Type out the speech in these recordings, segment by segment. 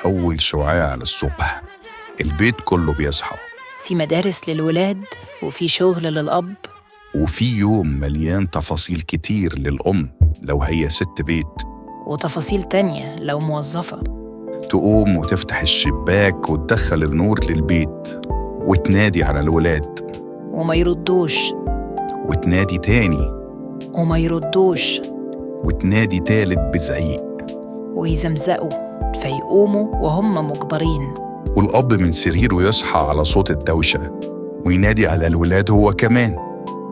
أول شعاع للصبح، البيت كله بيصحى، في مدارس للولاد وفي شغل للأب، وفي يوم مليان تفاصيل كتير للأم لو هي ست بيت، وتفاصيل تانية لو موظفة. تقوم وتفتح الشباك وتدخل النور للبيت وتنادي على الولاد وما يردوش، وتنادي تاني وما يردوش، وتنادي تالت بزعيق، ويزمزقوا فيقوموا وهم مجبرين. والأب من سريره يصحى على صوت الدوشة وينادي على الولاد هو كمان.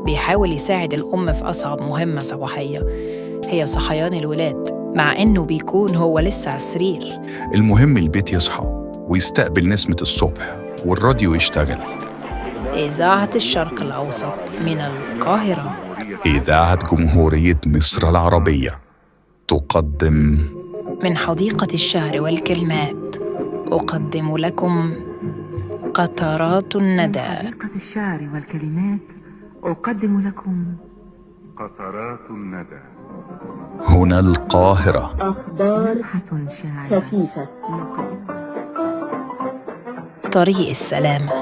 بيحاول يساعد الأم في أصعب مهمة صباحية، هي صحيان الولاد، مع إنه بيكون هو لسه على السرير. المهم البيت يصحى ويستقبل نسمة الصبح والراديو يشتغل. إذاعة الشرق الأوسط من القاهرة، إذاعة جمهورية مصر العربية تقدم من حديقة الشعر والكلمات، أقدم لكم قطرات الندى. حديقة الشعر والكلمات أقدم لكم قطرات الندى. هنا القاهرة. أخبار لمحة شاعرة خفيفة. طريق السلامة،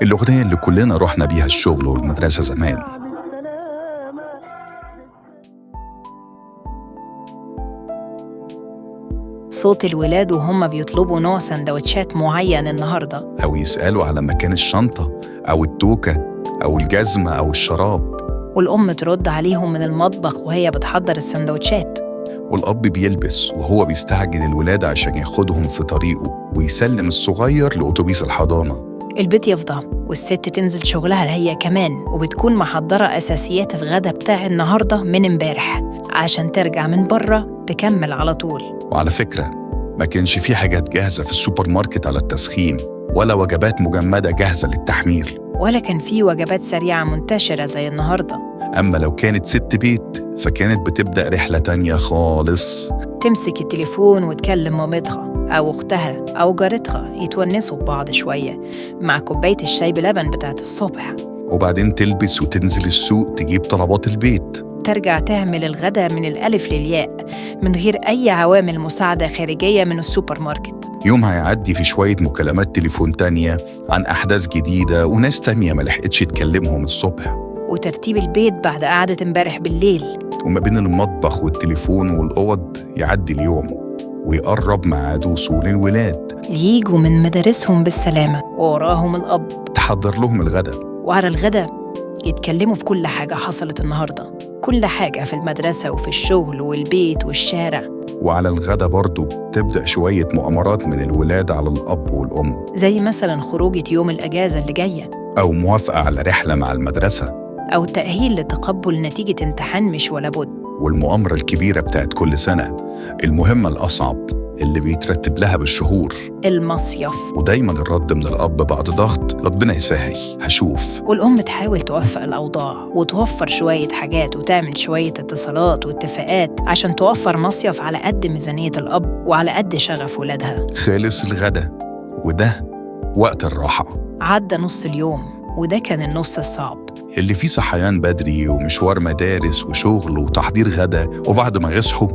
الأغنية اللي كلنا رحنا بيها الشغل والمدرسة زمان. صوت الولاد وهم بيطلبوا نوع سندوتشات معين النهاردة، أو يسألوا على مكان الشنطة أو التوكة أو الجزمة أو الشراب، والأم ترد عليهم من المطبخ وهي بتحضر السندوتشات. والأب بيلبس وهو بيستعجل الولاد عشان ياخدهم في طريقه ويسلم الصغير لأتوبيس الحضانة. البيت يفضى والست تنزل شغلها هي كمان، وبتكون محضرة أساسيات الغدا بتاع النهاردة من امبارح عشان ترجع من بره تكمل على طول. وعلى فكرة ما كانش في حاجات جاهزة في السوبر ماركت على التسخين، ولا وجبات مجمدة جاهزة للتحميل، ولا كان في وجبات سريعة منتشرة زي النهاردة. أما لو كانت ست بيت فكانت بتبدأ رحلة تانية خالص. تمسك التليفون وتكلم مامتها أو أختها أو جارتها يتونسوا ببعض شوية مع كوباية الشاي بلبن بتاعت الصبح، وبعدين تلبس وتنزل السوق تجيب طلبات البيت. ترجع تعمل الغدا من الألف للياء من غير أي عوامل مساعدة خارجية من السوبر ماركت. يومها يعدي في شوية مكالمات تليفون تانية عن أحداث جديدة وناس تانية ملحقتش تكلمهم الصبح، وترتيب البيت بعد قعدة امبارح بالليل. وما بين المطبخ والتليفون والأوض يعدي اليوم ويقرب ميعاد وصول الولاد ييجوا من مدارسهم بالسلامة، ووراهم الأب تحضر لهم الغدا. وعلى الغدا يتكلموا في كل حاجة حصلت النهاردة، كل حاجة في المدرسة وفي الشغل والبيت والشارع. وعلى الغدا برضو تبدأ شوية مؤامرات من الولاد على الأب والأم، زي مثلا خروجة يوم الأجازة اللي جاية، أو موافقة على رحلة مع المدرسة، أو تأهيل لتقبل نتيجة امتحان مش ولا بد. والمؤامرة الكبيرة بتاعت كل سنة، المهمة الأصعب اللي بيترتب لها بالشهور، المصيف. ودايما الرد من الأب بعد ضغط ربنا يسهل هشوف. والأم تحاول توفق الأوضاع وتوفر شوية حاجات وتعمل شوية اتصالات واتفاقات عشان توفر مصيف على قد ميزانية الأب وعلى قد شغف ولادها. خالص الغدا وده وقت الراحة. عدى نص اليوم وده كان النص الصعب، اللي فيه صحيان بدري ومشوار مدارس وشغل وتحضير غدا، وبعد ما يصحوا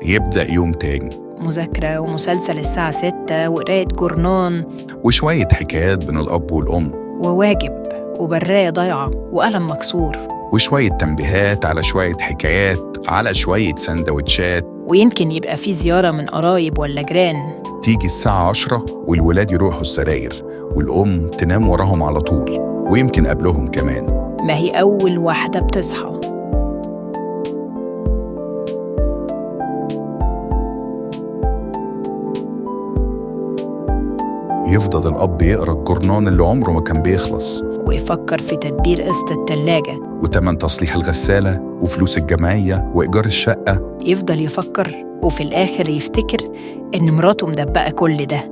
يبدأ يوم تاني، مذاكرة ومسلسل الساعة 6 وقراية جورنان وشوية حكايات بين الأب والأم، وواجب وبراية ضايعة وقلم مكسور، وشوية تنبيهات على شوية حكايات على شوية سندوتشات. ويمكن يبقى في زيارة من قرايب ولا جيران. تيجي الساعة 10 والولاد يروحوا السراير والأم تنام وراهم على طول، ويمكن قبلهم كمان. ما هي أول واحدة بتصحى. يفضل الأب يقرأ الجورنان اللي عمره ما كان بيخلص، ويفكر في تدبير قسط التلاجة وتمن تصليح الغسالة وفلوس الجمعية وإيجار الشقة. يفضل يفكر وفي الآخر يفتكر إن مراته مدبقة كل ده،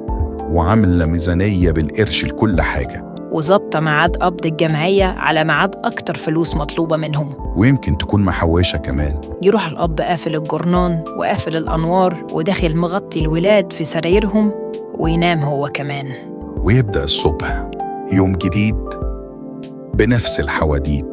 وعاملة ميزانية بالقرش لكل حاجة، وظابطة ميعاد قبض الجمعية على ميعاد أكتر فلوس مطلوبة منهم، ويمكن تكون محوشة كمان. يروح الأب قافل الجورنان وقافل الأنوار وداخل مغطي الولاد في سرايرهم وينام هو كمان. ويبدأ الصبح يوم جديد بنفس الحواديت.